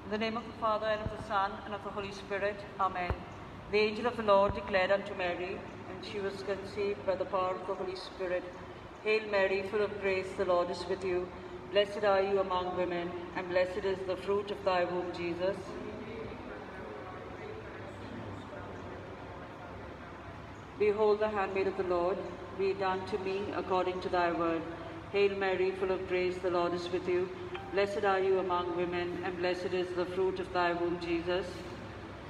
In the name of the Father, and of the Son, and of the Holy Spirit. Amen. The angel of the Lord declared unto Mary, and she was conceived by the power of the Holy Spirit. Hail Mary, full of grace, the Lord is with you. Blessed are you among women, and blessed is the fruit of thy womb, Jesus. Behold the handmaid of the Lord, be it done to me according to thy word. Hail Mary, full of grace, the Lord is with you. Blessed are you among women, and blessed is the fruit of thy womb, Jesus.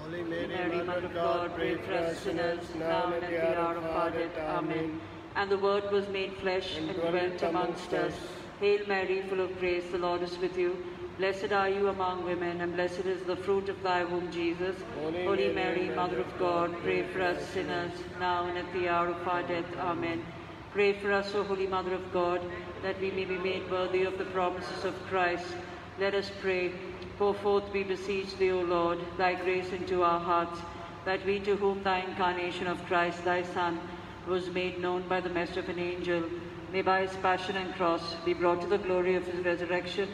Holy Mary, Mother of God, pray for us sinners, now and at the hour of our death. Amen. And the Word was made flesh and dwelt amongst us. Hail Mary, full of grace, the Lord is with you. Blessed are you among women, and blessed is the fruit of thy womb, Jesus. Holy Mary, Mother of God, pray for us sinners, now and at the hour of our death. Amen. Pray for us, O Holy Mother of God, that we may be made worthy of the promises of Christ. Let us pray. Pour forth, we beseech thee, O Lord, thy grace into our hearts, that we, to whom thy incarnation of Christ, thy Son, was made known by the message of an angel, may by his passion and cross be brought to the glory of his resurrection,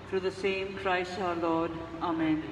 through the same Christ our Lord. Amen.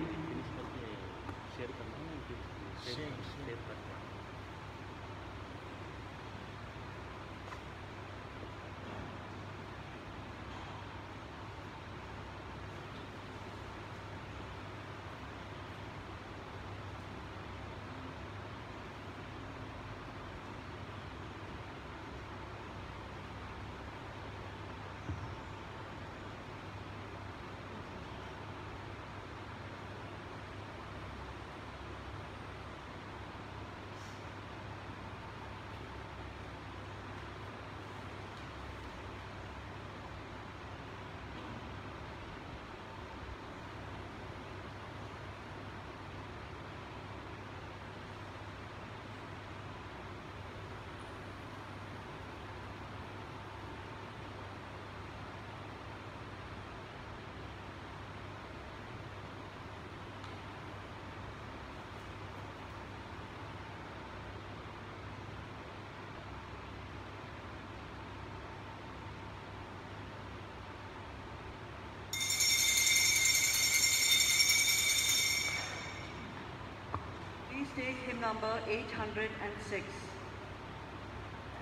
Please take hymn number 806.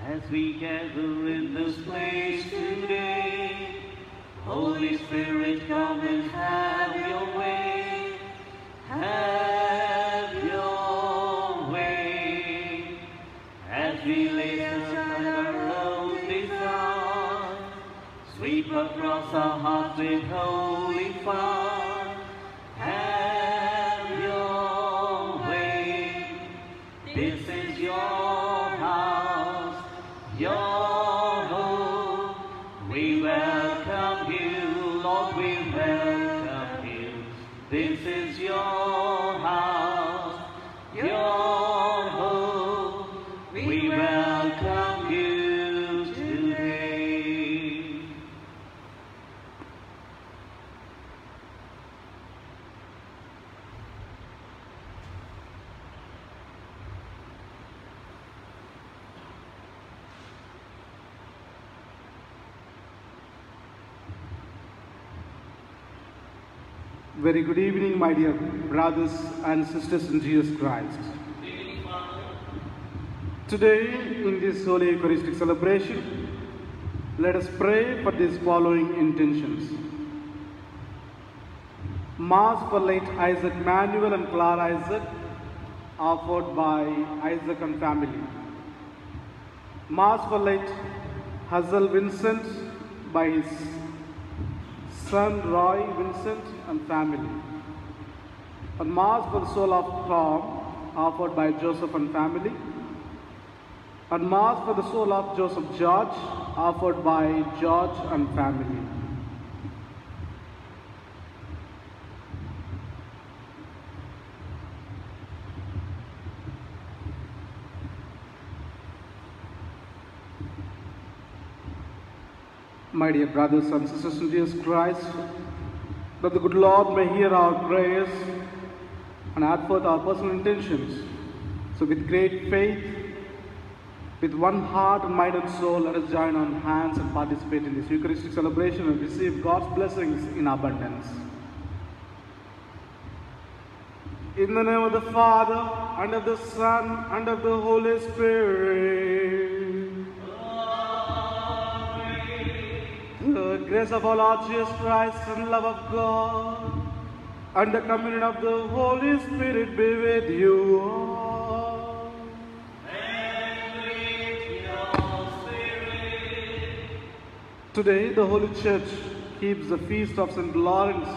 As we gather in this place today, Holy Spirit, come and have your way. Have your way. As we lay aside our own desire, sweep across our hearts with holy fire. Have your way. This is your house, your home. We welcome you, Lord, we welcome you. This is your house, your home. We welcome you today. Very good evening, my dear brothers and sisters in Jesus Christ. Today, in this Holy Eucharistic celebration, let us pray for these following intentions. Mass for late Isaac Manuel and Clara Isaac, offered by Isaac and family. Mass for late Hazel Vincent by his son Roy Vincent and family. And Mass for the soul of Tom, offered by Joseph and family. And Mass for the soul of Joseph George, offered by George and family. My dear brothers and sisters in Jesus Christ, that the good Lord may hear our prayers and add forth our personal intentions. So with great faith, with one heart and mind and soul, let us join on hands and participate in this Eucharistic celebration and receive God's blessings in abundance. In the name of the Father, and of the Son, and of the Holy Spirit. The grace of our Lord Jesus Christ and love of God and the communion of the Holy Spirit be with you all. And with your spirit. Today the Holy Church keeps the feast of St. Lawrence,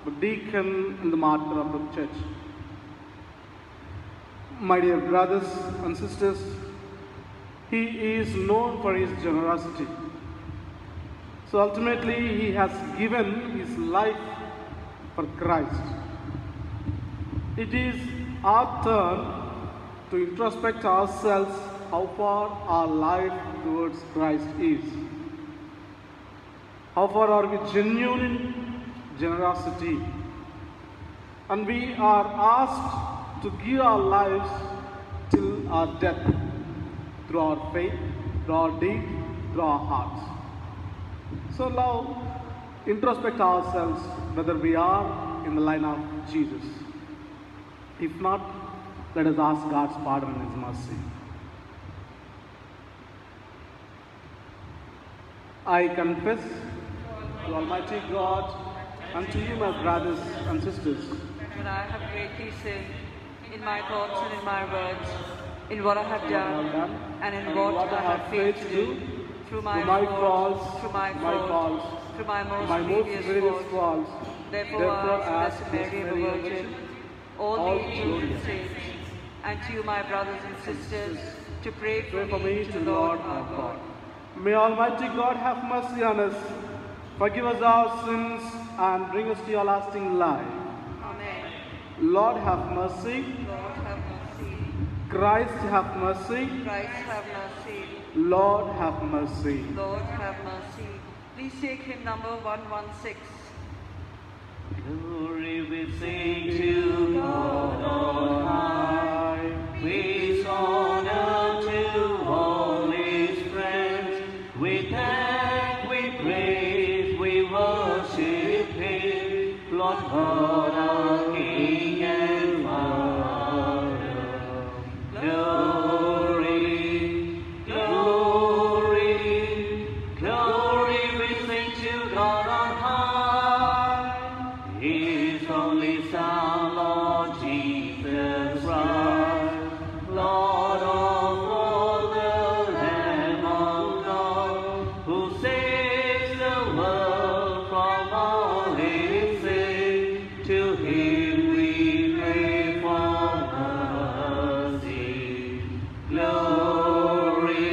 the deacon and the martyr of the Church. My dear brothers and sisters, he is known for his generosity. So ultimately, he has given his life for Christ. It is our turn to introspect ourselves how far our life towards Christ is. How far are we genuine in generosity? And we are asked to give our lives till our death, through our faith, through our deed, through our hearts. So now, introspect ourselves whether we are in the line of Jesus. If not, let us ask God's pardon and His mercy. I confess to Almighty God and to you, my brothers and sisters, that I have greatly sinned in my thoughts and in my words, in what I have done and in what I have failed to do, through my faults, through my most grievous faults. Therefore, I, Blessed Mary, the Virgin, all the angels and saints, and to you, my brothers and sisters, to pray for me to the Lord our God. May Almighty God have mercy on us, forgive us our sins, and bring us to your lasting life. Amen. Lord have mercy. Lord have mercy. Christ have mercy. Christ have mercy. Lord have mercy. Lord have mercy. Please take hymn number 116. Glory we sing to God on high. We honor to all His friends. We thank, we praise, we worship Him, Lord God our King and Father. Glory, glory, glory we sing to God on high. His only Son, Lord Jesus Christ, Lord of all, the Lamb of God, who saves the world from all its sin. To Him we pray for mercy. Glory,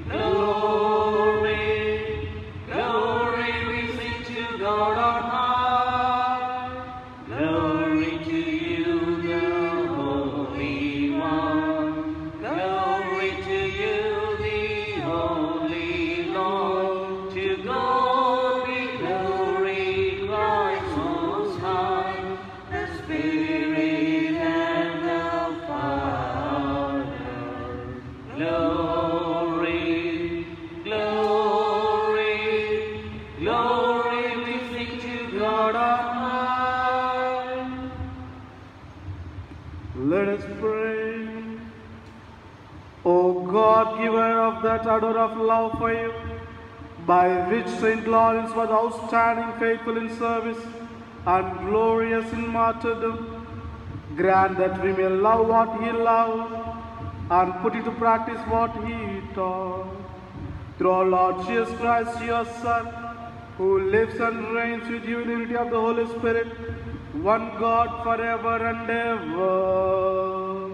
glory, glory we sing to God on high. Glory to you, the Holy One. Glory to you, the Holy Lord. To God be glory, Christ most high, the Spirit and the Father. Glory, glory, glory we sing to God on high. Let us pray. O God, giver of that odor of love for you, by which St. Lawrence was outstanding, faithful in service, and glorious in martyrdom, grant that we may love what he loved and put into practice what he taught. Through our Lord Jesus Christ, your Son, who lives and reigns with you in unity of the Holy Spirit, one God forever and ever.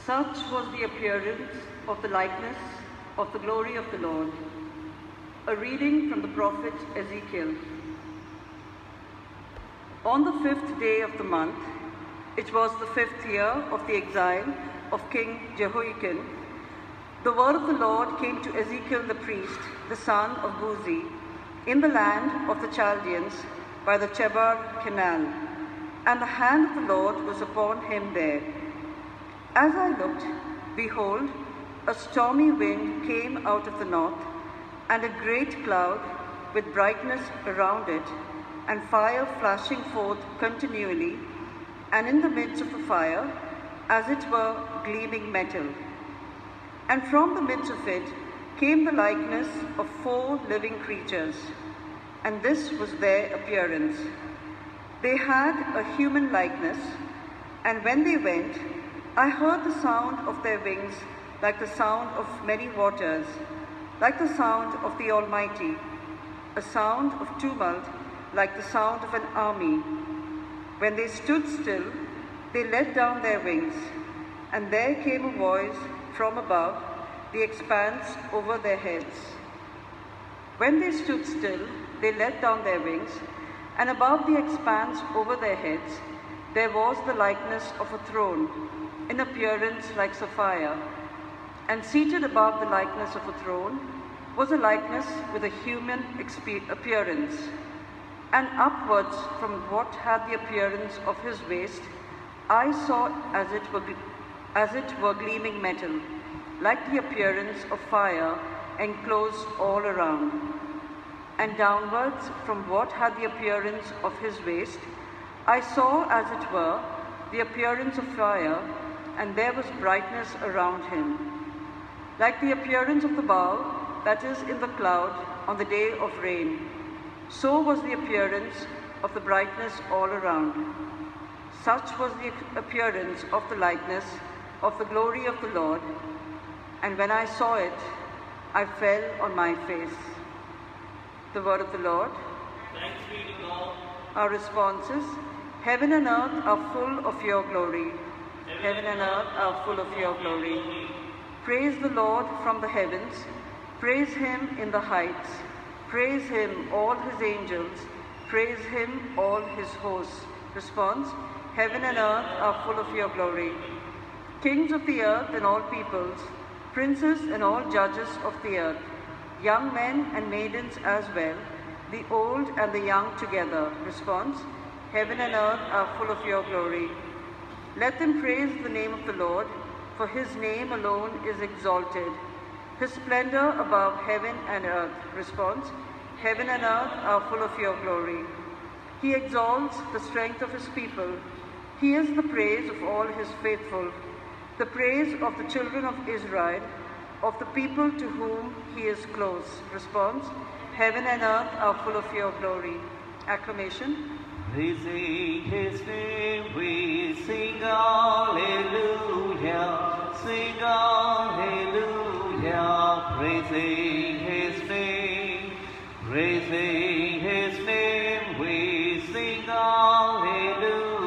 Such was the appearance of the likeness of the glory of the Lord. A reading from the prophet Ezekiel. On the 5th day of the month, it was the 5th year of the exile of King Jehoiakim, the word of the Lord came to Ezekiel the priest, the son of Buzi, in the land of the Chaldeans by the Chebar canal, and the hand of the Lord was upon him there. As I looked, behold, a stormy wind came out of the north, and a great cloud with brightness around it, and fire flashing forth continually, and in the midst of the fire, as it were gleaming metal. And from the midst of it came the likeness of 4 living creatures, and this was their appearance. They had a human likeness, and when they went, I heard the sound of their wings like the sound of many waters, like the sound of the Almighty, a sound of tumult like the sound of an army. When they stood still, they let down their wings, and there came a voice from above the expanse over their heads. When they stood still, they let down their wings, and above the expanse over their heads there was the likeness of a throne, in appearance like sapphire, and seated above the likeness of a throne was a likeness with a human appearance, and upwards from what had the appearance of his waist, I saw as it were gleaming metal, like the appearance of fire, enclosed all around. And downwards from what had the appearance of his waist, I saw as it were the appearance of fire, and there was brightness around him, like the appearance of the bow that is in the cloud on the day of rain. So was the appearance of the brightness all around. Such was the appearance of the likeness of the glory of the Lord, and when I saw it, I fell on my face. The word of the Lord. Thanks be to God. Our response is, heaven and earth are full of your glory. Heaven and earth are full of your glory. Praise the Lord from the heavens. Praise him in the heights. Praise him, all his angels. Praise him, all his hosts. Response, heaven and earth are full of your glory. Kings of the earth and all peoples, princes and all judges of the earth, young men and maidens as well, the old and the young together. Response, heaven and earth are full of your glory. Let them praise the name of the Lord, for his name alone is exalted. His splendor above heaven and earth. Response, heaven and earth are full of your glory. He exalts the strength of his people. He is the praise of all his faithful, the praise of the children of Israel, of the people to whom he is close. Response, heaven and earth are full of your glory. Acclamation. Praising his name, we sing hallelujah, sing hallelujah. Praising his name, praising his name, we sing hallelujah,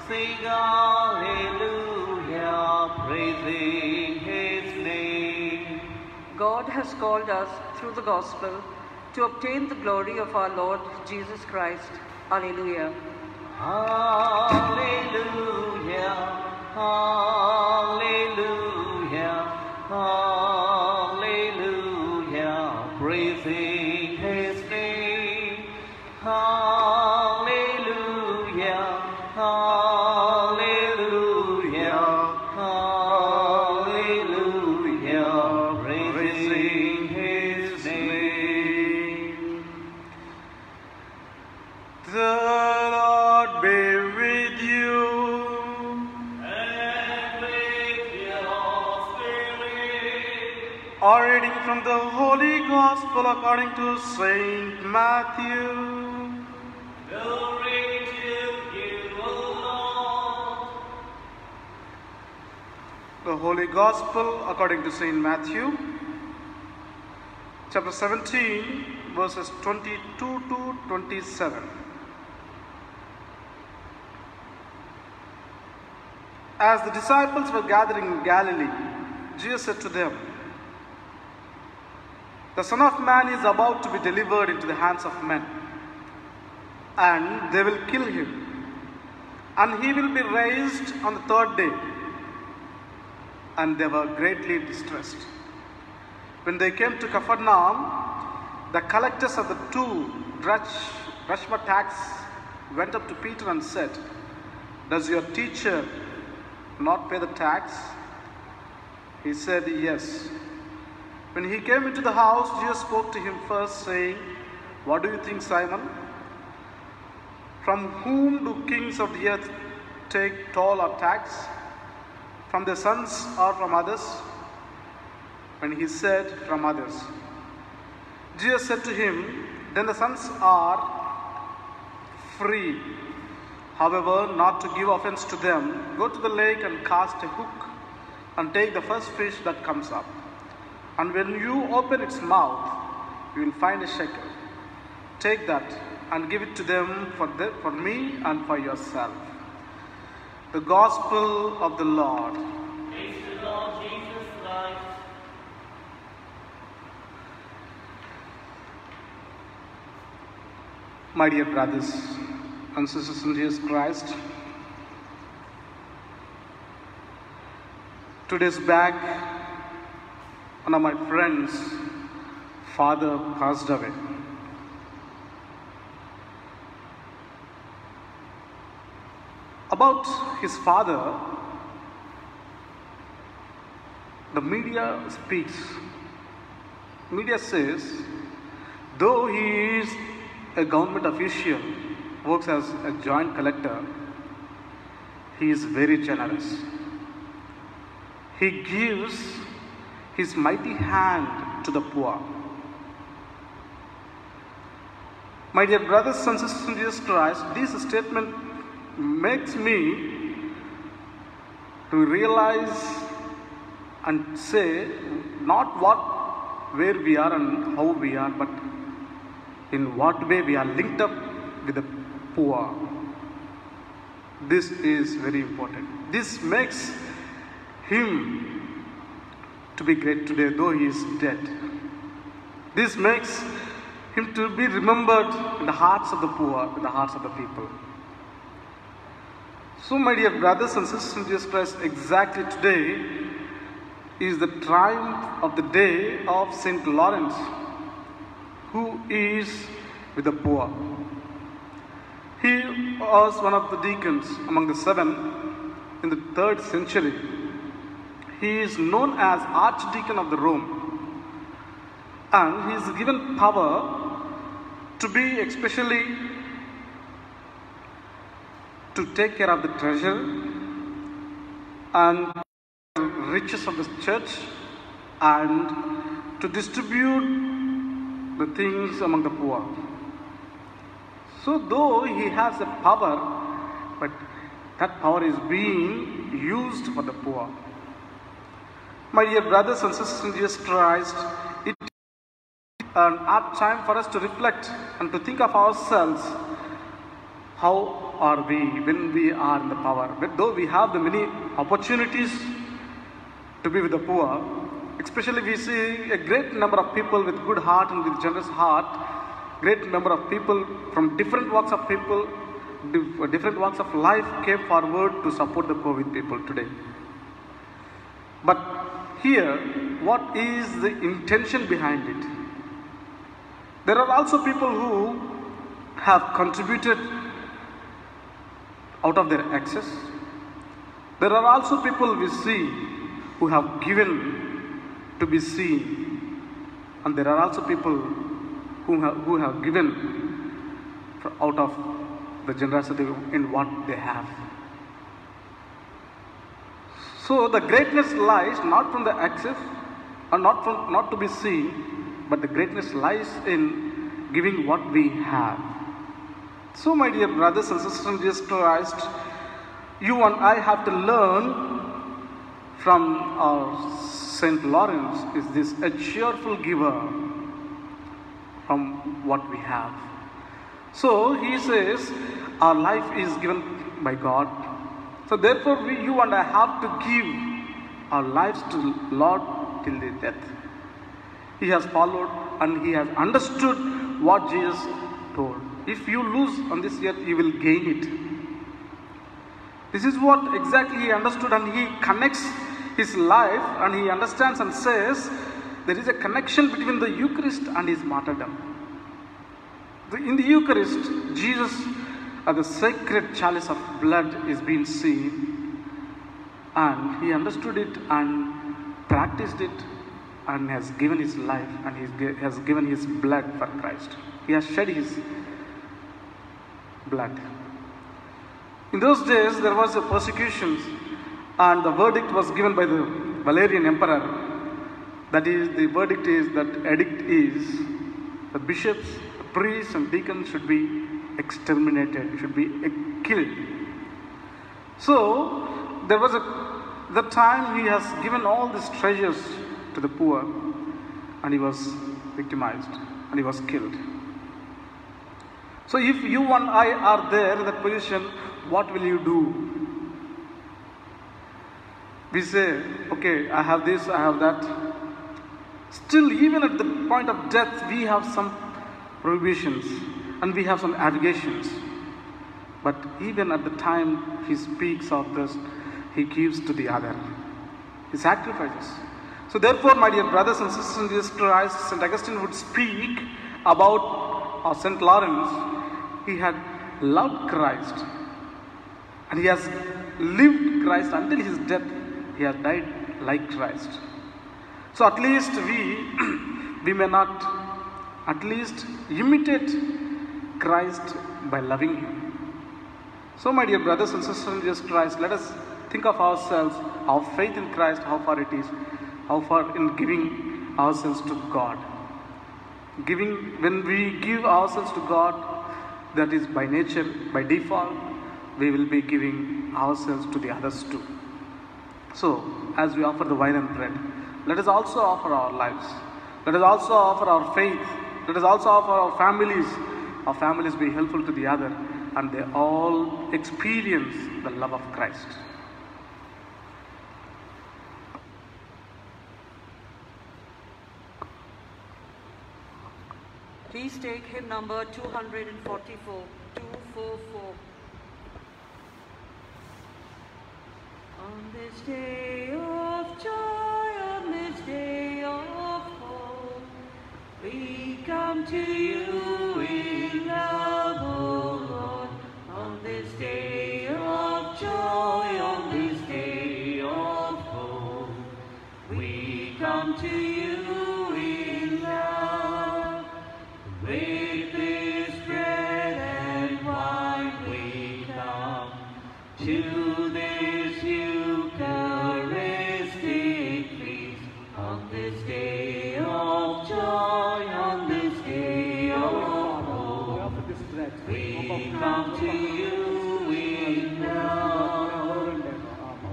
sing hallelujah. Praising his name. God has called us through the gospel to obtain the glory of our Lord Jesus Christ. Alleluia. Hallelujah, hallelujah, hallelujah. Praising his name. Hallelujah, hallelujah, hallelujah. Praising his name. The Lord be with you. And with your spirit. A reading from the Holy Gospel according to Saint Matthew. Glory to you, O Lord. The Holy Gospel according to Saint Matthew, chapter 17, verses 22 to 27. As the disciples were gathering in Galilee, Jesus said to them, "The Son of Man is about to be delivered into the hands of men, and they will kill him, and he will be raised on the third day." And they were greatly distressed. When they came to Capernaum, the collectors of the two drachma tax went up to Peter and said, "Does your teacher not pay the tax?" He said, "Yes." When he came into the house, Jesus spoke to him first, saying, "What do you think, Simon? From whom do kings of the earth take toll or tax? From their sons or from others?" When he said, "From others," Jesus said to him, "Then the sons are free. However, not to give offense to them, go to the lake and cast a hook and take the first fish that comes up. And when you open its mouth, you will find a shekel. Take that and give it to them for me and for yourself." The Gospel of the Lord. Praise the Lord Jesus Christ. My dear brothers and sisters in Jesus Christ, 2 days back, one of my friends' father passed away. About his father, the media speaks. Media says, though he is a government official, works as a joint collector, he is very generous. He gives his mighty hand to the poor. My dear brothers and sisters in Jesus Christ, this statement makes me to realize and say not where we are and how we are, but in what way we are linked up with the poor. This is very important. This makes him to be great today, though he is dead. This makes him to be remembered in the hearts of the poor, in the hearts of the people. So, my dear brothers and sisters in Jesus Christ, exactly today is the triumph of the day of Saint Lawrence, who is with the poor. He was one of the deacons among the 7 in the 3rd century. He is known as Archdeacon of the Rome, and he is given power to be especially to take care of the treasure and riches of the church and to distribute the things among the poor. So though he has a power, but that power is being used for the poor. My dear brothers and sisters in Jesus Christ, it is an apt time for us to reflect and to think of ourselves. How are we when we are in the power? But though we have the many opportunities to be with the poor, especially we see a great number of people with good heart and with generous heart, great number of people from different walks of people, different walks of life came forward to support the COVID people today. But here, what is the intention behind it? There are also people who have contributed out of their excess. There are also people we see who have given to be seen, and there are also people who have given out of the generosity in what they have. So the greatness lies not from the excess and not to be seen, but the greatness lies in giving what we have. So, my dear brothers and sisters in Jesus Christ, you and I have to learn from our Saint Lawrence is this: a cheerful giver from what we have. So he says our life is given by God. So therefore you and I have to give our lives to Lord till the death. He has followed and he has understood what Jesus told. If you lose on this earth, you will gain it. This is what exactly he understood, and he connects his life and he understands and says, there is a connection between the Eucharist and his martyrdom. In the Eucharist, Jesus, the sacred chalice of blood, is being seen, and he understood it and practiced it, and has given his life, and he has given his blood for Christ. He has shed his blood. In those days, there was a persecution, and the verdict was given by the Valerian emperor. That is, the verdict is, that edict is, the bishops, the priests and deacons should be exterminated, should be killed. So, there was the time he has given all these treasures to the poor, and he was victimized, and he was killed. So if you and I are there in that position, what will you do? We say, okay, I have this, I have that. Still, even at the point of death, we have some prohibitions and we have some abrogations. But even at the time he speaks of this, he gives to the other. He sacrifices. So therefore, my dear brothers and sisters in Jesus Christ, St. Augustine would speak about St. Lawrence. He had loved Christ, and he has lived Christ until his death. He has died like Christ. So at least we may not at least imitate Christ by loving him. So my dear brothers and sisters in Jesus Christ, let us think of ourselves, our faith in Christ, how far it is, how far in giving ourselves to God. When we give ourselves to God, that is by nature, by default, we will be giving ourselves to the others too. So, as we offer the wine and bread, let us also offer our lives. Let us also offer our faith. Let us also offer our families. Our families be helpful to the other, and they all experience the love of Christ. Please take hymn number 244, 244. On this day of joy, on this day of hope, we come to you in love, O Lord. On this day of joy, on this day of hope, we come to you in love. With this bread and wine we come to this Eucharistic feast. On this day of joy, on this day of hope, we come to you in love.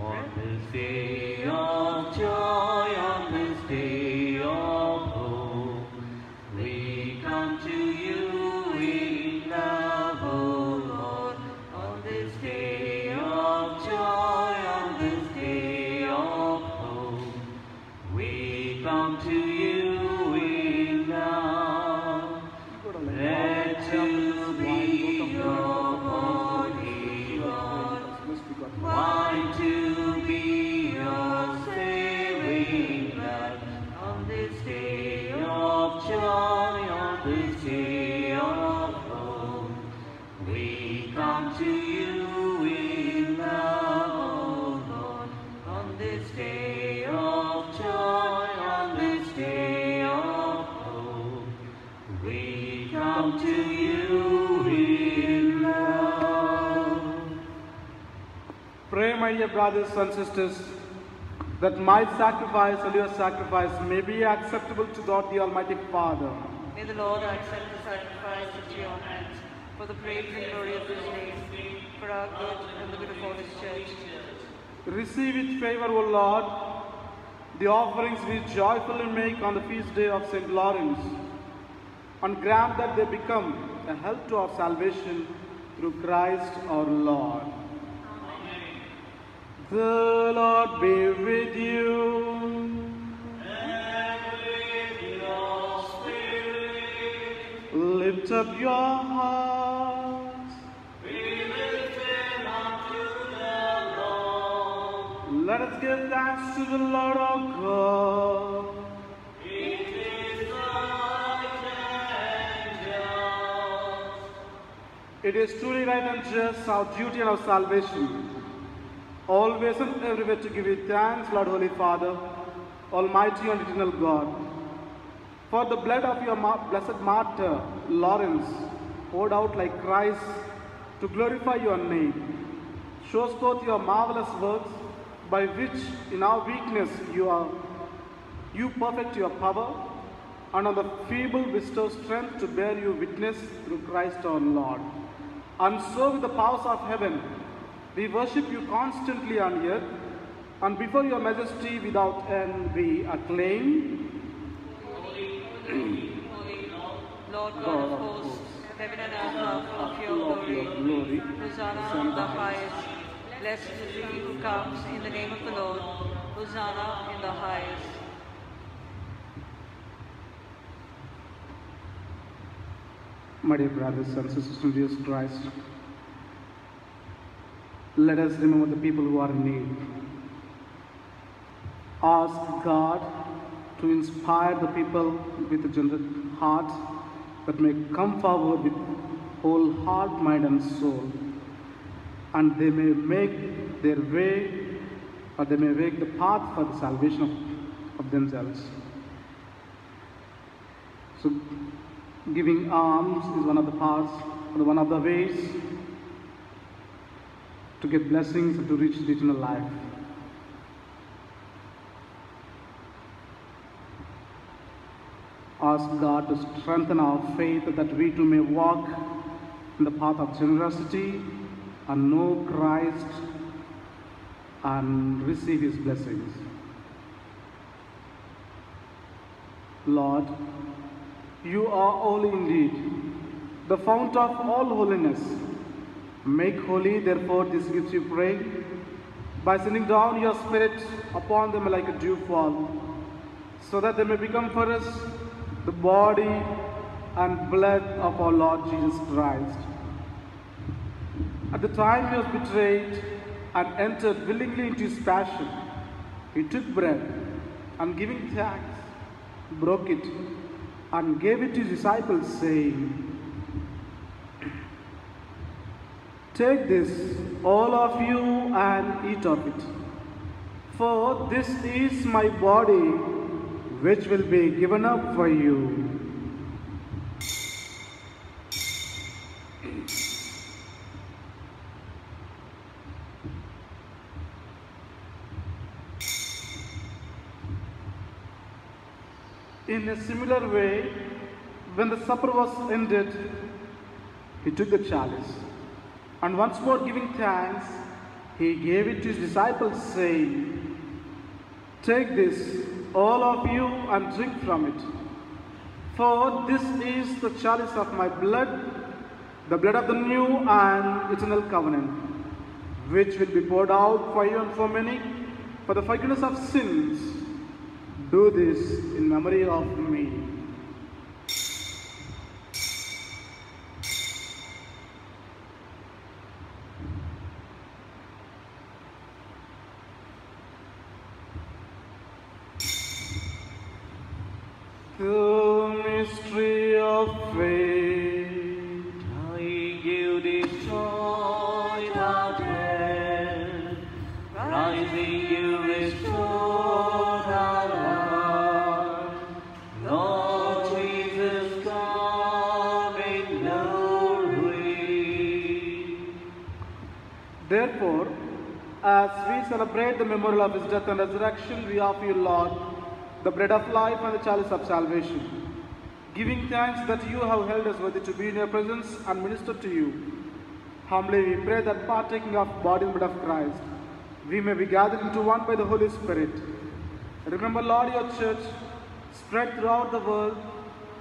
On this day of joy, on this day of hope, we come to you in love, O Lord. On this day of joy, on this day of hope, we come to you in love. Let you be your body, Lord, wine to be your saving blood. On this day of joy, on this day of hope, we come to you in love, O Lord. On this day of joy, on this day of hope, we come to you in love. Pray, my dear brothers and sisters, that my sacrifice and your sacrifice may be acceptable to God the Almighty Father. May the Lord accept the sacrifice into your hands for the praise and glory of his name, for our good and the good of all his church. Receive with favor, O Lord, the offerings we joyfully make on the feast day of St. Lawrence, and grant that they become a help to our salvation through Christ our Lord. Amen. The Lord be with you. And with your spirit. Lift up your hearts. We lift them up to the Lord. Let us give thanks to the Lord our God. It It is truly right and just, our duty and our salvation, always and everywhere to give you thanks, Lord Holy Father, Almighty and eternal God, for the blood of your blessed martyr, Lawrence, poured out like Christ to glorify your name, shows forth your marvelous works, by which in our weakness you perfect your power, and on the feeble bestow strength to bear you witness through Christ our Lord. And so with the powers of heaven, we worship you constantly on earth, and before your majesty without end we acclaim. Holy, Lord God of hosts, heaven and earth are full of your glory. Hosanna in the highest. Blessed is he who comes in the name of the Lord. Hosanna in the highest. My dear brothers and sisters in Jesus Christ, let us remember the people who are in need. Ask God to inspire the people with a generous heart that may come forward with whole heart, mind and soul, and they may make their way, or they may make the path for the salvation of themselves. So giving alms is one of the paths, or one of the ways to get blessings and to reach the eternal life. Ask God to strengthen our faith that we too may walk in the path of generosity and know Christ and receive His blessings. Lord, you are holy indeed, the fount of all holiness. Make holy, therefore, these gifts we pray, by sending down your Spirit upon them like a dewfall, so that they may become for us the body and blood of our Lord Jesus Christ. At the time he was betrayed and entered willingly into his passion, he took bread and giving thanks, broke it and gave it to his disciples, saying, "Take this, all of you, and eat of it. For this is my body, which will be given up for you." In a similar way, when the supper was ended, he took the chalice, and once more giving thanks, he gave it to his disciples, saying, "Take this, all of you, and drink from it. For this is the chalice of my blood, the blood of the new and eternal covenant, which will be poured out for you and for many, for the forgiveness of sins. Do this in memory of me." The mystery of faith. I give this joy out dead, rising you restored our life. Lord Jesus, come in glory. Therefore, as we celebrate the memorial of his death and resurrection, we offer you, Lord, the bread of life and the chalice of salvation, giving thanks that you have held us worthy to be in your presence and minister to you. Humbly we pray that, partaking of body and blood of Christ, we may be gathered into one by the Holy Spirit. Remember, Lord, your church spread throughout the world,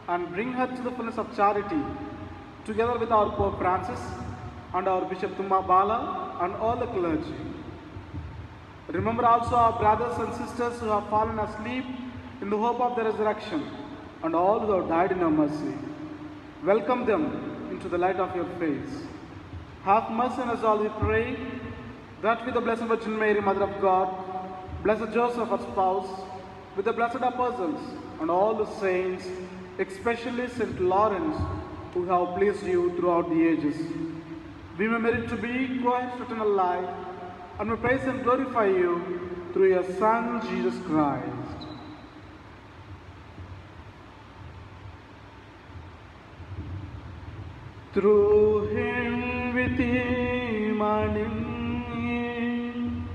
and bring her to the fullness of charity, together with our Pope Francis and our Bishop Tumma Bala and all the clergy. Remember also our brothers and sisters who have fallen asleep in the hope of the resurrection, and all who have died in your mercy. Welcome them into the light of your face. Have mercy on us all, we pray, that with the Blessed Virgin Mary, Mother of God, Blessed Joseph, our spouse, with the blessed apostles and all the saints, especially St. Lawrence, who have pleased you throughout the ages. We may merit to be Christ's eternal life, and may praise and glorify you through your Son, Jesus Christ. Through him, with him, and in him,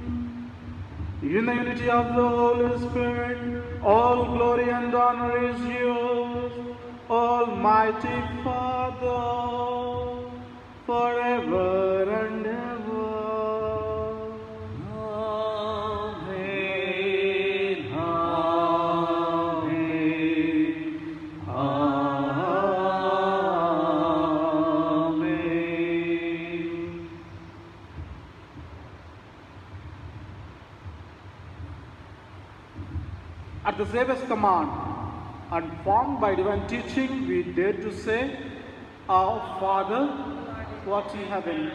in the unity of the Holy Spirit, all glory and honor is yours, Almighty Father, forever and ever. Amen. Amen. Amen. At the Savior's command, and formed by divine teaching, we dare to say, Our Father, who art in heaven,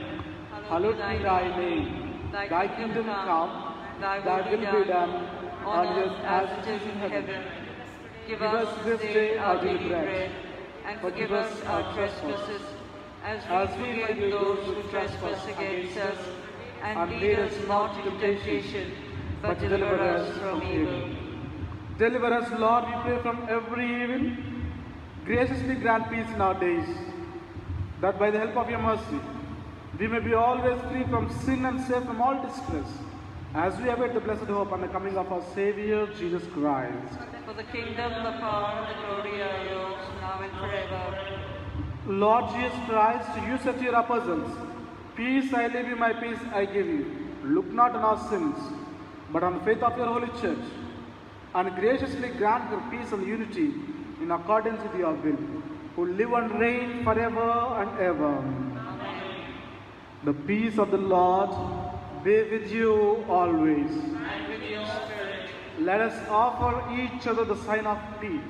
hallowed be thy name. Thy kingdom come, thy will be done, on earth as it is in heaven. Give us this day our daily bread, and forgive us our trespasses, as we forgive those who trespass against us. And lead us not into temptation, but deliver us from evil. Deliver us, Lord, we pray, from every evil. Graciously grant peace in our days, that by the help of your mercy, we may be always free from sin and safe from all distress, as we await the blessed hope and the coming of our Savior, Jesus Christ. For the kingdom, the power, and the glory are yours, now and forever. Lord Jesus Christ, you said to your apostles, Peace I leave you, my peace I give you. Look not on our sins, but on the faith of your holy church, and graciously grant her peace and unity in accordance with your will, who live and reign forever and ever. Amen. The peace of the Lord be with you always. And with your spirit. Let us offer each other the sign of peace.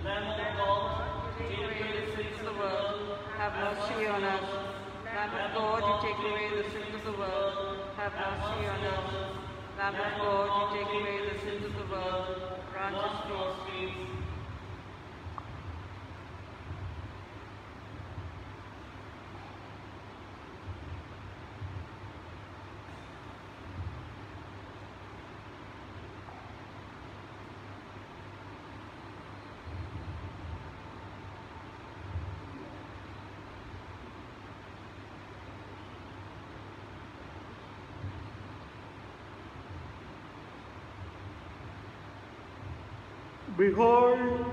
Lamb of God, take away the sins of the world, Have mercy on us. Lamb of God, you take away the sins of the world. Have mercy on us. Lamb of God, you take away the sins of the world. Grant us peace. Behold,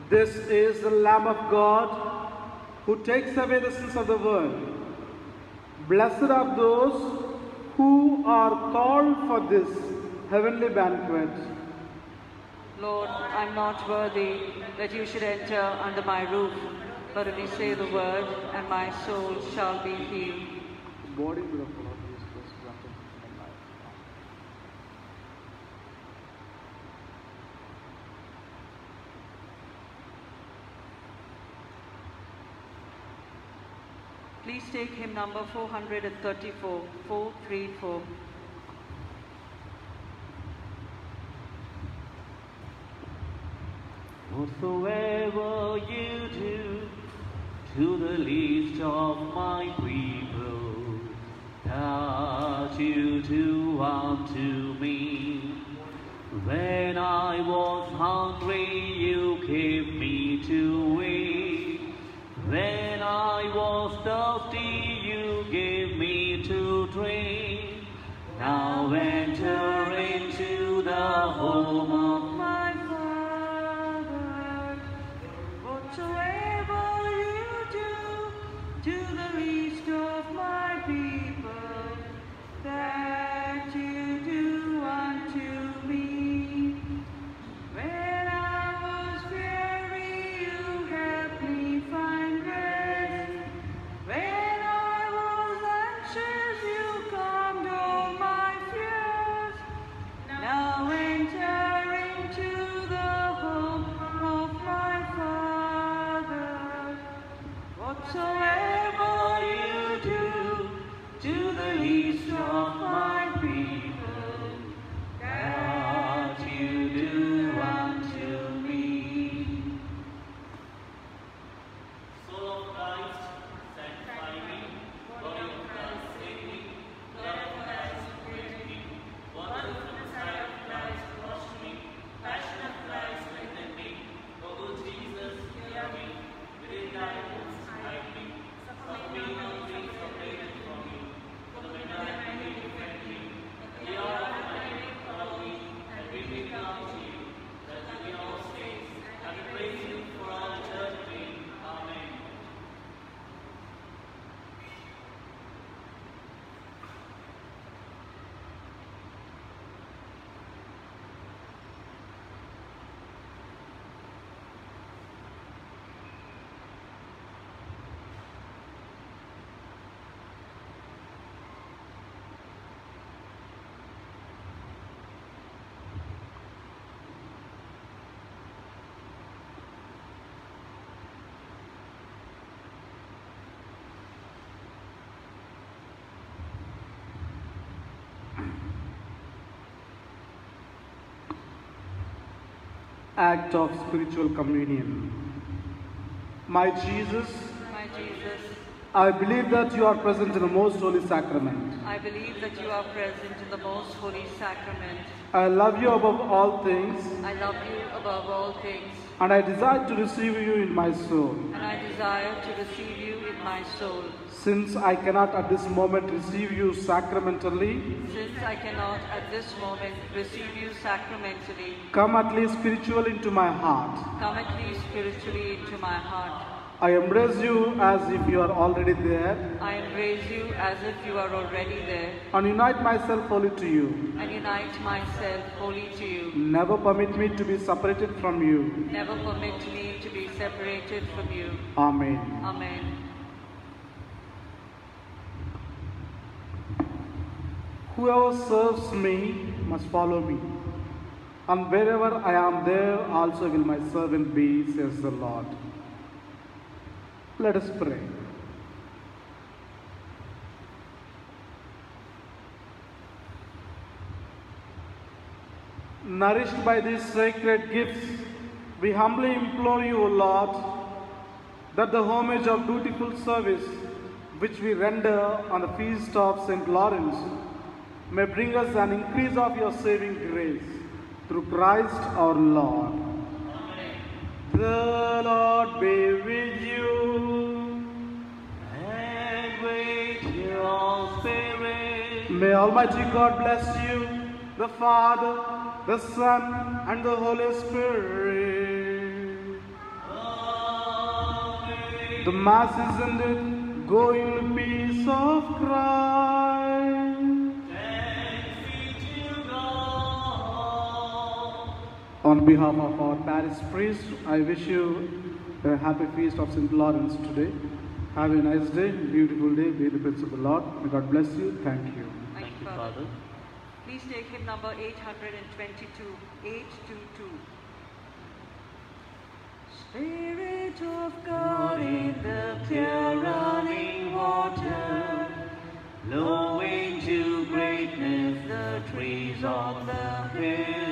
this is the Lamb of God who takes away the sins of the world. Blessed are those who are called for this heavenly banquet. Lord, I am not worthy that you should enter under my roof, but only say the word, and my soul shall be healed. The body of the Lord Jesus Christ granted in life. Please take hymn number 434, 434. Whatsoever you do to the least of my people, that you do unto me. When I was hungry, you gave me to eat. When I was thirsty, you gave me to drink. Now enter into the home of My Father, whatsoever you do to the least of my people, that you do unto me. When I was weary, you helped me find rest. When I was anxious, you calmed all my fears. Now enter Act of spiritual communion. My Jesus, My Jesus, I believe that you are present in the most holy sacrament. I believe that you are present in the most holy sacrament. I love you above all things, I love you above all things, and I desire to receive you in my soul. and I desire to receive you in my soul. Since I cannot at this moment receive you sacramentally, Since I cannot at this moment receive you sacramentally, come at least spiritually into my heart. come at least spiritually into my heart. I embrace you as if you are already there, I embrace you as if you are already there, and unite myself wholly to you. and unite myself wholly to you. Never permit me to be separated from you. Never permit me to be separated from you. Amen. Amen. Whoever serves me must follow me, and wherever I am, there also will my servant be, says the Lord. Let us pray. Nourished by these sacred gifts, we humbly implore you, O Lord, that the homage of dutiful service which we render on the feast of St. Lawrence may bring us an increase of your saving grace through Christ our Lord. Amen. The Lord be with you. And with your spirit. May Almighty God bless you, the Father, the Son, and the Holy Spirit. Amen. The Mass is ended. Go in the peace of Christ. Thanks be to God. On behalf of our parish priest, I wish you a happy feast of St. Lawrence today. Have a nice day, beautiful day. Be the peace of the Lord. May God bless you. Thank you. Thank you, Father. Please take hymn number 822, 822. Spirit of God in the pure running water, blow into greatness the trees of the hill.